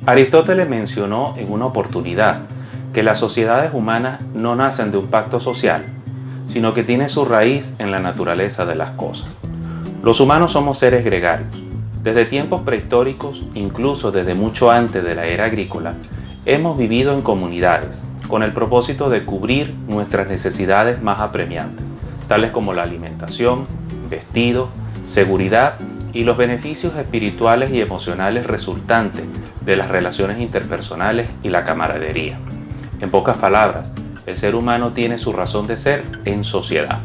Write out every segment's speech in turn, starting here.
Aristóteles mencionó en una oportunidad que las sociedades humanas no nacen de un pacto social, sino que tienen su raíz en la naturaleza de las cosas. Los humanos somos seres gregarios. Desde tiempos prehistóricos, incluso desde mucho antes de la era agrícola, hemos vivido en comunidades, con el propósito de cubrir nuestras necesidades más apremiantes, tales como la alimentación, vestido, seguridad y los beneficios espirituales y emocionales resultantes de las relaciones interpersonales y la camaradería. En pocas palabras, el ser humano tiene su razón de ser en sociedad.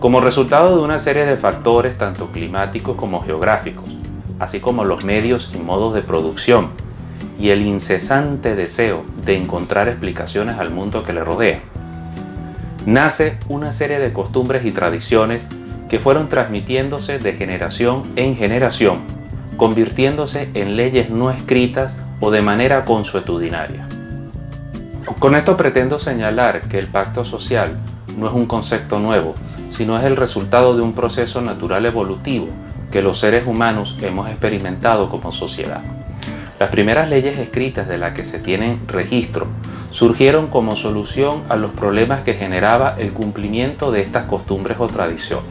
Como resultado de una serie de factores tanto climáticos como geográficos, así como los medios y modos de producción, y el incesante deseo de encontrar explicaciones al mundo que le rodea, nace una serie de costumbres y tradiciones que fueron transmitiéndose de generación en generación, convirtiéndose en leyes no escritas o de manera consuetudinaria. Con esto pretendo señalar que el pacto social no es un concepto nuevo, sino es el resultado de un proceso natural evolutivo que los seres humanos hemos experimentado como sociedad. Las primeras leyes escritas de las que se tienen registro surgieron como solución a los problemas que generaba el cumplimiento de estas costumbres o tradiciones.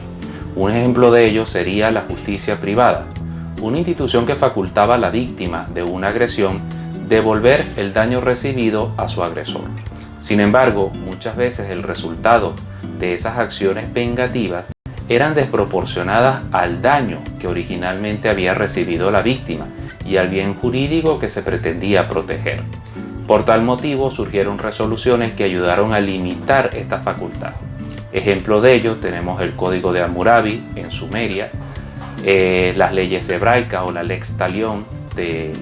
Un ejemplo de ello sería la justicia privada, una institución que facultaba a la víctima de una agresión devolver el daño recibido a su agresor. Sin embargo, muchas veces el resultado de esas acciones vengativas eran desproporcionadas al daño que originalmente había recibido la víctima y al bien jurídico que se pretendía proteger. Por tal motivo surgieron resoluciones que ayudaron a limitar esta facultad. Ejemplo de ello tenemos el Código de Hammurabi en Sumeria, las leyes hebraicas o la Lex Talión de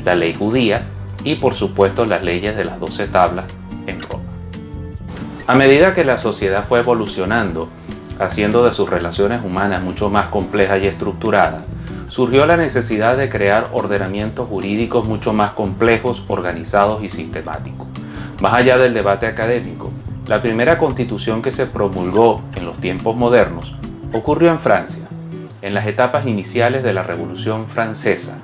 la ley judía y por supuesto las leyes de las 12 tablas en Roma. A medida que la sociedad fue evolucionando, haciendo de sus relaciones humanas mucho más complejas y estructuradas, surgió la necesidad de crear ordenamientos jurídicos mucho más complejos, organizados y sistemáticos. Más allá del debate académico, la primera constitución que se promulgó en los tiempos modernos ocurrió en Francia, en las etapas iniciales de la Revolución Francesa,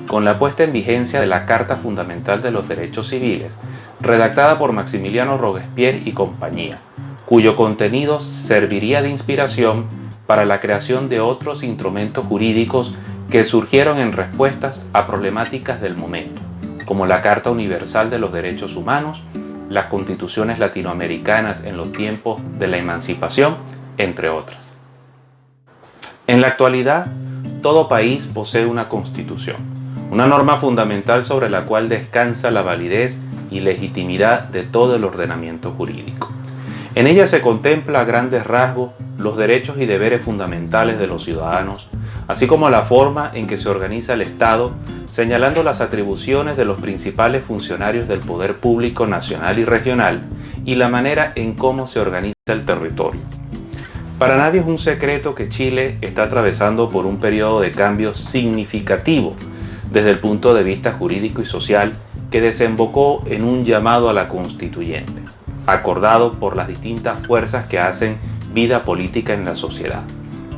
con la puesta en vigencia de la Carta Fundamental de los Derechos Civiles, redactada por Maximiliano Robespierre y compañía, cuyo contenido serviría de inspiración para la creación de otros instrumentos jurídicos que surgieron en respuestas a problemáticas del momento, como la Carta Universal de los Derechos Humanos, las constituciones latinoamericanas en los tiempos de la emancipación, entre otras. En la actualidad, todo país posee una constitución, una norma fundamental sobre la cual descansa la validez y legitimidad de todo el ordenamiento jurídico. En ella se contempla a grandes rasgos los derechos y deberes fundamentales de los ciudadanos, así como la forma en que se organiza el Estado, señalando las atribuciones de los principales funcionarios del poder público nacional y regional y la manera en cómo se organiza el territorio. Para nadie es un secreto que Chile está atravesando por un periodo de cambio significativo desde el punto de vista jurídico y social que desembocó en un llamado a la constituyente, acordado por las distintas fuerzas que hacen vida política en la sociedad.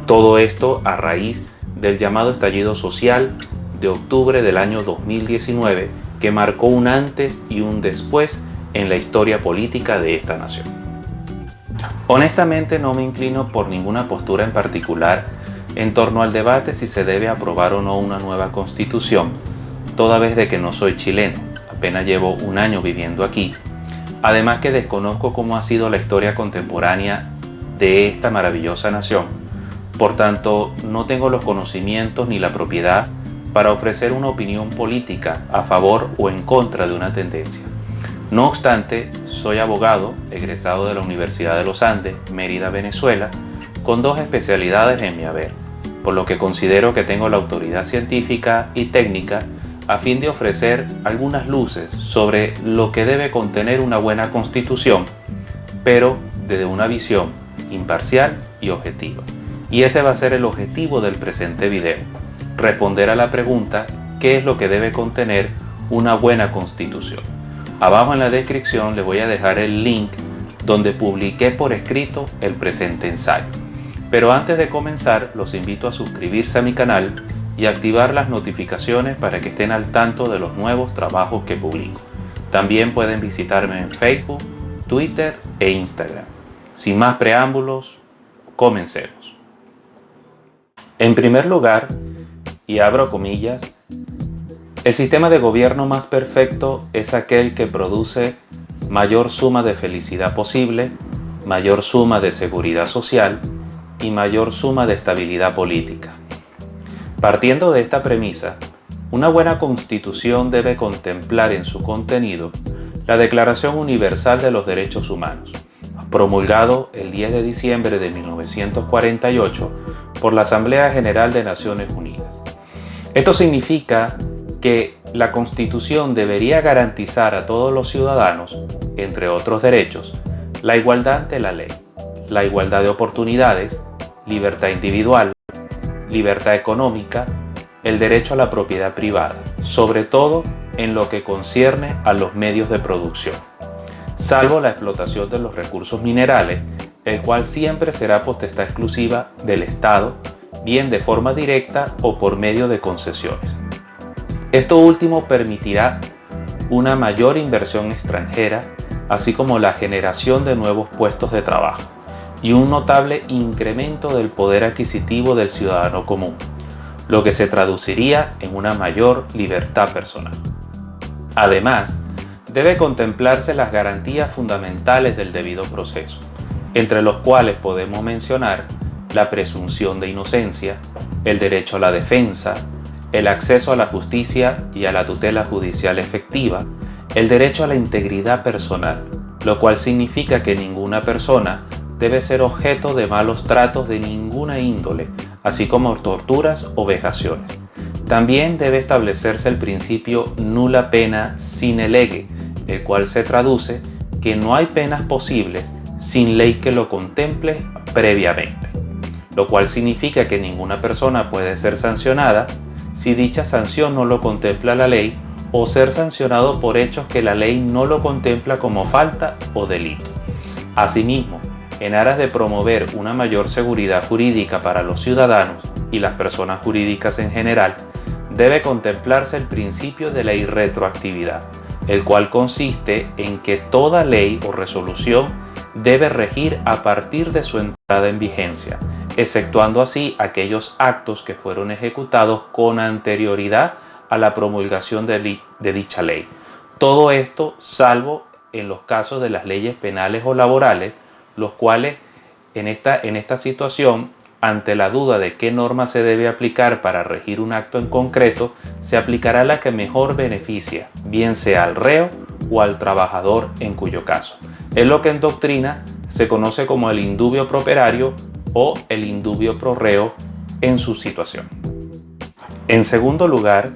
Todo esto a raíz del llamado estallido social de octubre del año 2019, que marcó un antes y un después en la historia política de esta nación. Honestamente no me inclino por ninguna postura en particular en torno al debate si se debe aprobar o no una nueva constitución, toda vez de que no soy chileno, apenas llevo un año viviendo aquí, además que desconozco cómo ha sido la historia contemporánea de esta maravillosa nación. Por tanto, no tengo los conocimientos ni la propiedad para ofrecer una opinión política a favor o en contra de una tendencia. No obstante, soy abogado, egresado de la Universidad de los Andes, Mérida, Venezuela, con 2 especialidades en mi haber, por lo que considero que tengo la autoridad científica y técnica a fin de ofrecer algunas luces sobre lo que debe contener una buena constitución, pero desde una visión imparcial y objetiva. Y ese va a ser el objetivo del presente video, responder a la pregunta ¿qué es lo que debe contener una buena constitución? Abajo en la descripción le voy a dejar el link donde publiqué por escrito el presente ensayo. Pero antes de comenzar, los invito a suscribirse a mi canal y activar las notificaciones para que estén al tanto de los nuevos trabajos que publico. También pueden visitarme en Facebook, Twitter e Instagram. Sin más preámbulos, comencemos. En primer lugar, y abro comillas, el sistema de gobierno más perfecto es aquel que produce mayor suma de felicidad posible, mayor suma de seguridad social y mayor suma de estabilidad política. Partiendo de esta premisa, una buena constitución debe contemplar en su contenido la Declaración Universal de los Derechos Humanos, promulgado el 10 de diciembre de 1948 por la Asamblea General de Naciones Unidas. Esto significa que la Constitución debería garantizar a todos los ciudadanos, entre otros derechos, la igualdad ante la ley, la igualdad de oportunidades, libertad individual, libertad económica, el derecho a la propiedad privada, sobre todo en lo que concierne a los medios de producción, salvo la explotación de los recursos minerales, el cual siempre será potestad exclusiva del Estado, bien de forma directa o por medio de concesiones. Esto último permitirá una mayor inversión extranjera, así como la generación de nuevos puestos de trabajo y un notable incremento del poder adquisitivo del ciudadano común, lo que se traduciría en una mayor libertad personal. Además, debe contemplarse las garantías fundamentales del debido proceso, entre los cuales podemos mencionar la presunción de inocencia, el derecho a la defensa, el acceso a la justicia y a la tutela judicial efectiva, el derecho a la integridad personal, lo cual significa que ninguna persona debe ser objeto de malos tratos de ninguna índole, así como torturas o vejaciones. También debe establecerse el principio nulla pena sine lege, el cual se traduce que no hay penas posibles sin ley que lo contemple previamente, lo cual significa que ninguna persona puede ser sancionada si dicha sanción no lo contempla la ley o ser sancionado por hechos que la ley no lo contempla como falta o delito. Asimismo, en aras de promover una mayor seguridad jurídica para los ciudadanos y las personas jurídicas en general, debe contemplarse el principio de la irretroactividad, el cual consiste en que toda ley o resolución debe regir a partir de su entrada en vigencia, exceptuando así aquellos actos que fueron ejecutados con anterioridad a la promulgación de dicha ley. Todo esto salvo en los casos de las leyes penales o laborales, los cuales en esta situación, ante la duda de qué norma se debe aplicar para regir un acto en concreto, se aplicará la que mejor beneficia, bien sea al reo o al trabajador en cuyo caso. Es lo que en doctrina se conoce como el indubio pro operario o el indubio pro reo en su situación. En segundo lugar,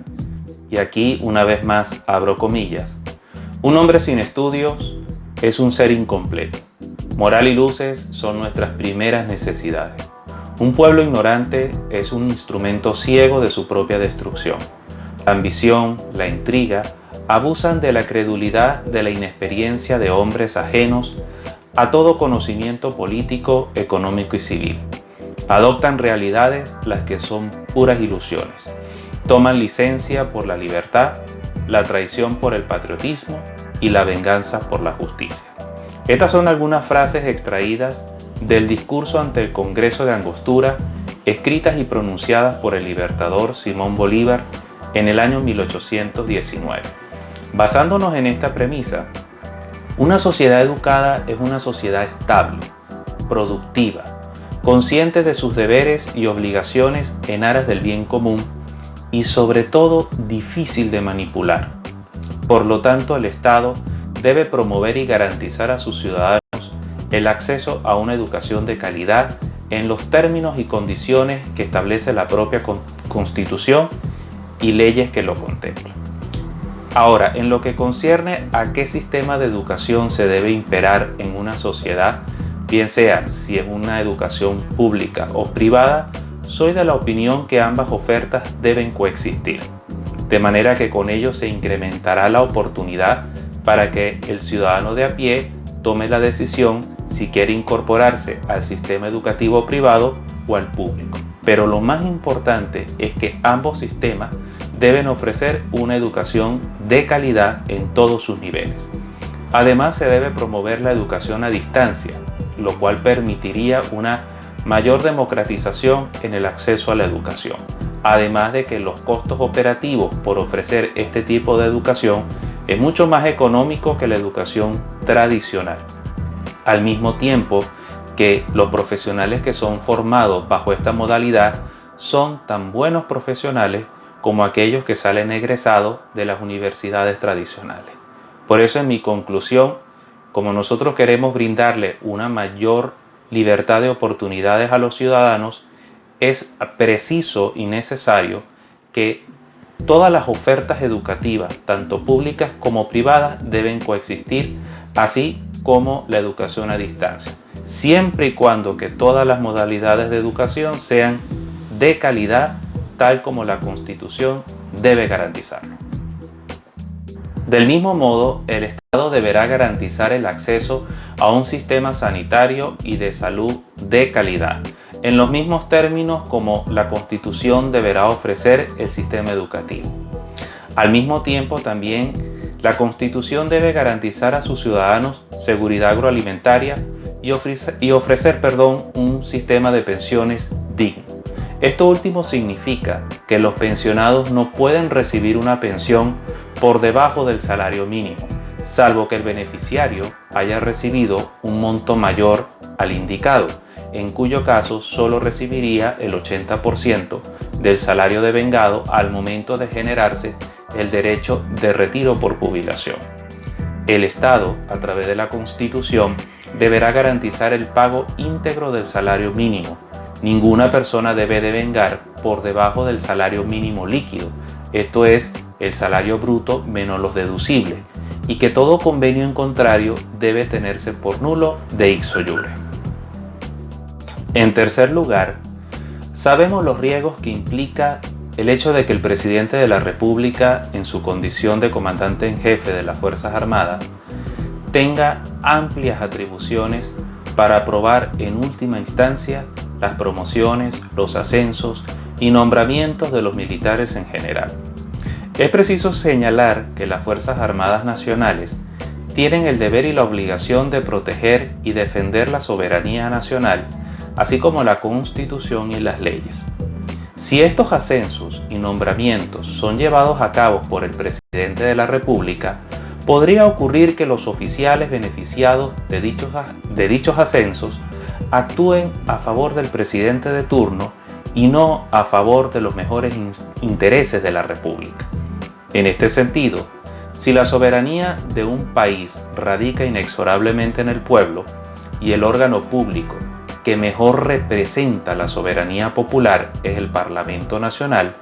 y aquí una vez más abro comillas, un hombre sin estudios es un ser incompleto. Moral y luces son nuestras primeras necesidades. Un pueblo ignorante es un instrumento ciego de su propia destrucción. La ambición, la intriga, abusan de la credulidad, de la inexperiencia de hombres ajenos a todo conocimiento político, económico y civil. Adoptan realidades las que son puras ilusiones. Toman licencia por la libertad, la traición por el patriotismo y la venganza por la justicia. Estas son algunas frases extraídas del discurso ante el Congreso de Angostura, escritas y pronunciadas por el libertador Simón Bolívar en el año 1819. Basándonos en esta premisa, una sociedad educada es una sociedad estable, productiva, consciente de sus deberes y obligaciones en aras del bien común y sobre todo difícil de manipular. Por lo tanto, el Estado debe promover y garantizar a sus ciudadanos el acceso a una educación de calidad en los términos y condiciones que establece la propia Constitución y leyes que lo contemplan. Ahora, en lo que concierne a qué sistema de educación se debe imperar en una sociedad, bien sea si es una educación pública o privada, soy de la opinión que ambas ofertas deben coexistir, de manera que con ello se incrementará la oportunidad para que el ciudadano de a pie tome la decisión si quiere incorporarse al sistema educativo privado o al público. pero lo más importante es que ambos sistemas deben ofrecer una educación de calidad en todos sus niveles. Además, se debe promover la educación a distancia, lo cual permitiría una mayor democratización en el acceso a la educación, además de que los costos operativos por ofrecer este tipo de educación es mucho más económico que la educación tradicional. Al mismo tiempo que los profesionales que son formados bajo esta modalidad son tan buenos profesionales como aquellos que salen egresados de las universidades tradicionales. Por eso, en mi conclusión, como nosotros queremos brindarle una mayor libertad de oportunidades a los ciudadanos, es preciso y necesario que todas las ofertas educativas, tanto públicas como privadas, deben coexistir, así como la educación a distancia, siempre y cuando que todas las modalidades de educación sean de calidad, tal como la Constitución debe garantizarlo. Del mismo modo, el Estado deberá garantizar el acceso a un sistema sanitario y de salud de calidad, en los mismos términos como la Constitución deberá ofrecer el sistema educativo. Al mismo tiempo, también la Constitución debe garantizar a sus ciudadanos seguridad agroalimentaria y ofrecer un sistema de pensiones digno. Esto último significa que los pensionados no pueden recibir una pensión por debajo del salario mínimo, salvo que el beneficiario haya recibido un monto mayor al indicado, en cuyo caso solo recibiría el 80% del salario devengado al momento de generarse el derecho de retiro por jubilación. El Estado, a través de la Constitución, deberá garantizar el pago íntegro del salario mínimo. Ninguna persona debe devengar por debajo del salario mínimo líquido, esto es, el salario bruto menos los deducibles, y que todo convenio en contrario debe tenerse por nulo de ipso iure. En tercer lugar, sabemos los riesgos que implica el hecho de que el presidente de la República, en su condición de comandante en jefe de las Fuerzas Armadas, tenga amplias atribuciones para aprobar en última instancia las promociones, los ascensos y nombramientos de los militares en general. Es preciso señalar que las Fuerzas Armadas Nacionales tienen el deber y la obligación de proteger y defender la soberanía nacional, así como la Constitución y las leyes. Si estos ascensos y nombramientos son llevados a cabo por el presidente de la República, podría ocurrir que los oficiales beneficiados de dichos ascensos actúen a favor del presidente de turno y no a favor de los mejores intereses de la República. En este sentido, si la soberanía de un país radica inexorablemente en el pueblo y el órgano público que mejor representa la soberanía popular es el Parlamento Nacional,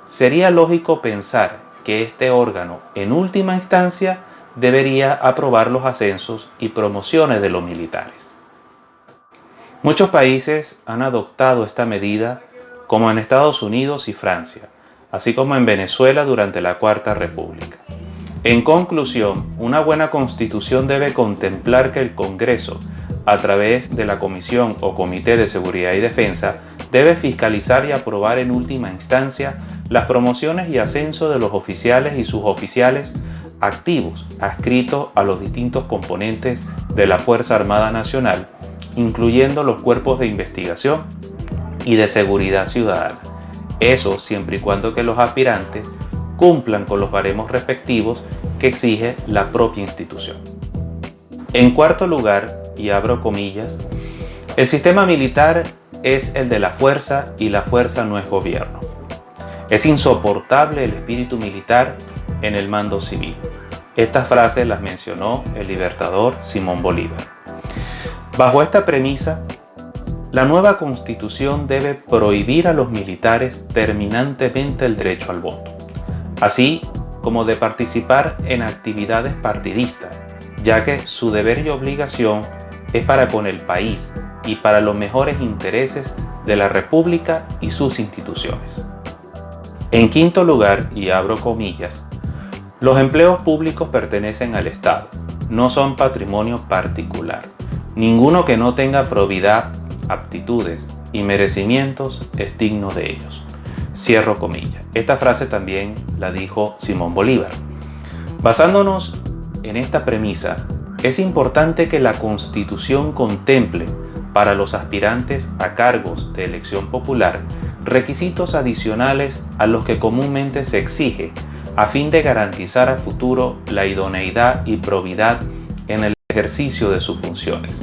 sería lógico pensar que este órgano, en última instancia, debería aprobar los ascensos y promociones de los militares. Muchos países han adoptado esta medida, como en Estados Unidos y Francia, así como en Venezuela durante la Cuarta República. En conclusión, una buena constitución debe contemplar que el Congreso, a través de la Comisión o Comité de Seguridad y Defensa, debe fiscalizar y aprobar en última instancia las promociones y ascensos de los oficiales y suboficiales activos adscritos a los distintos componentes de la Fuerza Armada Nacional, incluyendo los cuerpos de investigación y de seguridad ciudadana. Eso siempre y cuando que los aspirantes cumplan con los baremos respectivos que exige la propia institución. En cuarto lugar, y abro comillas, el sistema militar es el de la fuerza y la fuerza no es gobierno. Es insoportable el espíritu militar en el mando civil. Estas frases las mencionó el libertador Simón Bolívar. Bajo esta premisa, la nueva Constitución debe prohibir a los militares terminantemente el derecho al voto, así como de participar en actividades partidistas, ya que su deber y obligación es para con el país y para los mejores intereses de la República y sus instituciones. En quinto lugar, y abro comillas, los empleos públicos pertenecen al Estado, no son patrimonio particular. Ninguno que no tenga probidad, aptitudes, y merecimientos es digno de ellos. Cierro comillas. Esta frase también la dijo Simón Bolívar. Basándonos en esta premisa, es importante que la Constitución contemple para los aspirantes a cargos de elección popular requisitos adicionales a los que comúnmente se exige a fin de garantizar a futuro la idoneidad y probidad en el ejercicio de sus funciones.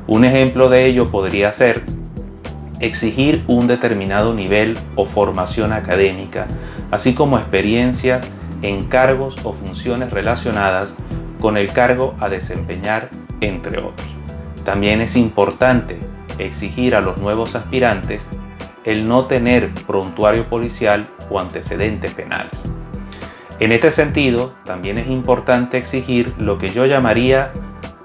Un ejemplo de ello podría ser exigir un determinado nivel o formación académica, así como experiencias en cargos o funciones relacionadas con el cargo a desempeñar, entre otros. También es importante exigir a los nuevos aspirantes el no tener prontuario policial o antecedentes penales. En este sentido, también es importante exigir lo que yo llamaría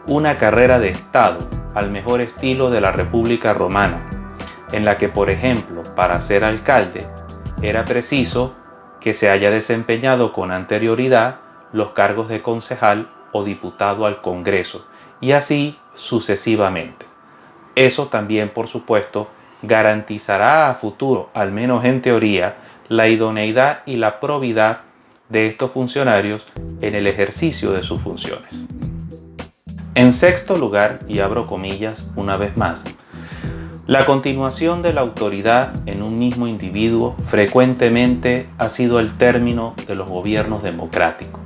una carrera de Estado al mejor estilo de la República Romana, en la que, por ejemplo, para ser alcalde, era preciso que se haya desempeñado con anterioridad los cargos de concejal o diputado al Congreso, y así sucesivamente. Eso también, por supuesto, garantizará a futuro, al menos en teoría, la idoneidad y la probidad de estos funcionarios en el ejercicio de sus funciones. En sexto lugar, y abro comillas una vez más, la continuación de la autoridad en un mismo individuo frecuentemente ha sido el término de los gobiernos democráticos.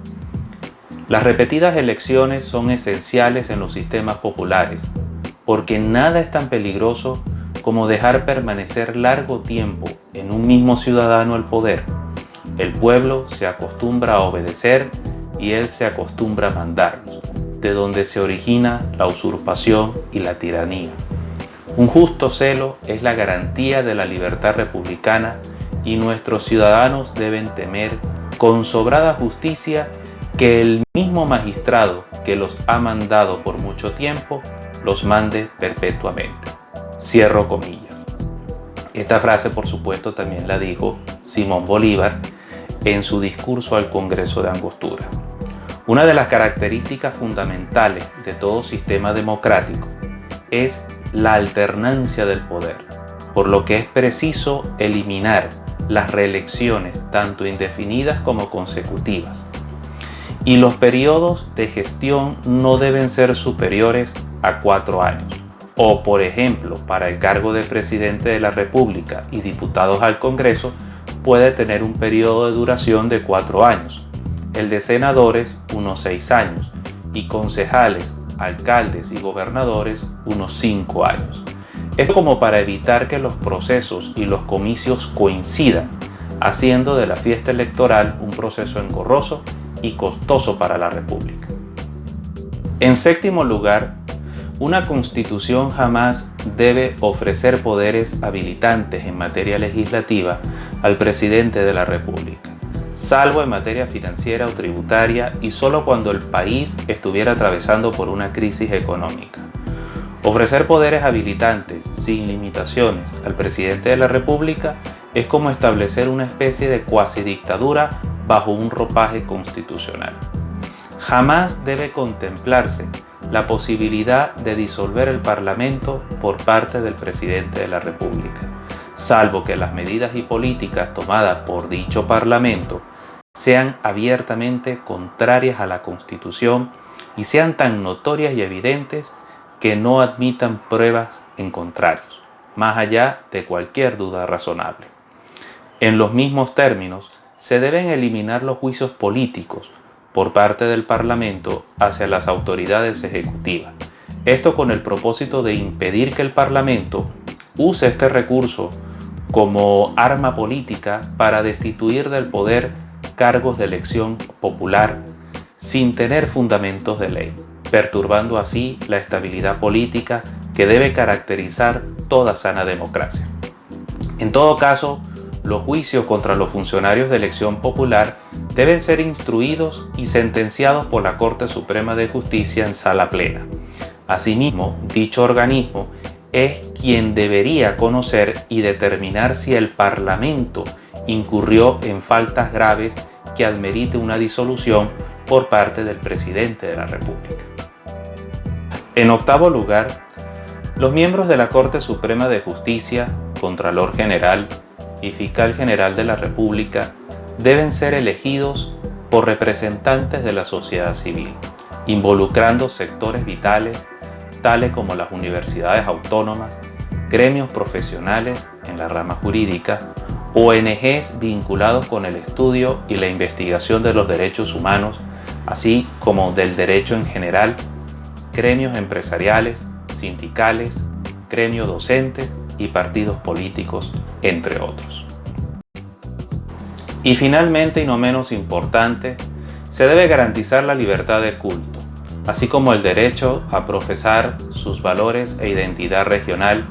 Las repetidas elecciones son esenciales en los sistemas populares, porque nada es tan peligroso como dejar permanecer largo tiempo en un mismo ciudadano el poder. El pueblo se acostumbra a obedecer y él se acostumbra a mandarlos, de donde se origina la usurpación y la tiranía. Un justo celo es la garantía de la libertad republicana y nuestros ciudadanos deben temer con sobrada justicia que el mismo magistrado que los ha mandado por mucho tiempo los mande perpetuamente. Cierro comillas. Esta frase, por supuesto, también la dijo Simón Bolívar en su discurso al Congreso de Angostura. Una de las características fundamentales de todo sistema democrático es la alternancia del poder, por lo que es preciso eliminar las reelecciones tanto indefinidas como consecutivas. Y los periodos de gestión no deben ser superiores a 4 años. O, por ejemplo, para el cargo de presidente de la República y diputados al Congreso, puede tener un periodo de duración de 4 años. El de senadores, unos 6 años. Y concejales, alcaldes y gobernadores, unos 5 años. Es como para evitar que los procesos y los comicios coincidan, haciendo de la fiesta electoral un proceso engorroso y costoso para la República. En séptimo lugar, una constitución jamás debe ofrecer poderes habilitantes en materia legislativa al presidente de la República, salvo en materia financiera o tributaria y solo cuando el país estuviera atravesando por una crisis económica. Ofrecer poderes habilitantes sin limitaciones al presidente de la República es como establecer una especie de cuasi dictadura bajo un ropaje constitucional. Jamás debe contemplarse la posibilidad de disolver el Parlamento por parte del presidente de la República, salvo que las medidas y políticas tomadas por dicho Parlamento sean abiertamente contrarias a la Constitución y sean tan notorias y evidentes que no admitan pruebas en contrarios, más allá de cualquier duda razonable. En los mismos términos, se deben eliminar los juicios políticos por parte del Parlamento hacia las autoridades ejecutivas. Esto con el propósito de impedir que el Parlamento use este recurso como arma política para destituir del poder cargos de elección popular sin tener fundamentos de ley, perturbando así la estabilidad política que debe caracterizar toda sana democracia. En todo caso, los juicios contra los funcionarios de elección popular deben ser instruidos y sentenciados por la Corte Suprema de Justicia en sala plena. Asimismo, dicho organismo es quien debería conocer y determinar si el Parlamento incurrió en faltas graves que admerite una disolución por parte del presidente de la República. En octavo lugar, los miembros de la Corte Suprema de Justicia Contralor General y Fiscal General de la República deben ser elegidos por representantes de la sociedad civil, involucrando sectores vitales tales como las universidades autónomas, gremios profesionales en la rama jurídica, ONGs vinculados con el estudio y la investigación de los derechos humanos, así como del derecho en general, gremios empresariales, sindicales, gremios docentes y partidos políticos, entre otros. Y finalmente, y no menos importante, se debe garantizar la libertad de culto, así como el derecho a profesar sus valores e identidad regional,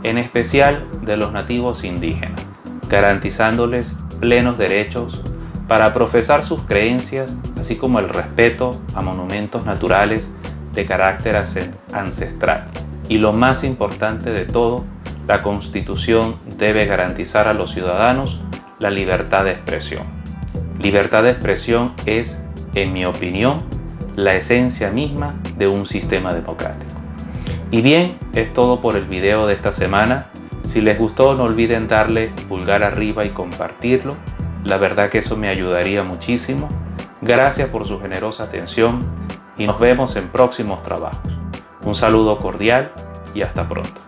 en especial de los nativos indígenas, garantizándoles plenos derechos para profesar sus creencias, así como el respeto a monumentos naturales de carácter ancestral. Y lo más importante de todo, la Constitución debe garantizar a los ciudadanos la libertad de expresión. Libertad de expresión es, en mi opinión, la esencia misma de un sistema democrático. Y bien, es todo por el video de esta semana. Si les gustó, no olviden darle pulgar arriba y compartirlo. La verdad que eso me ayudaría muchísimo. Gracias por su generosa atención y nos vemos en próximos trabajos. Un saludo cordial y hasta pronto.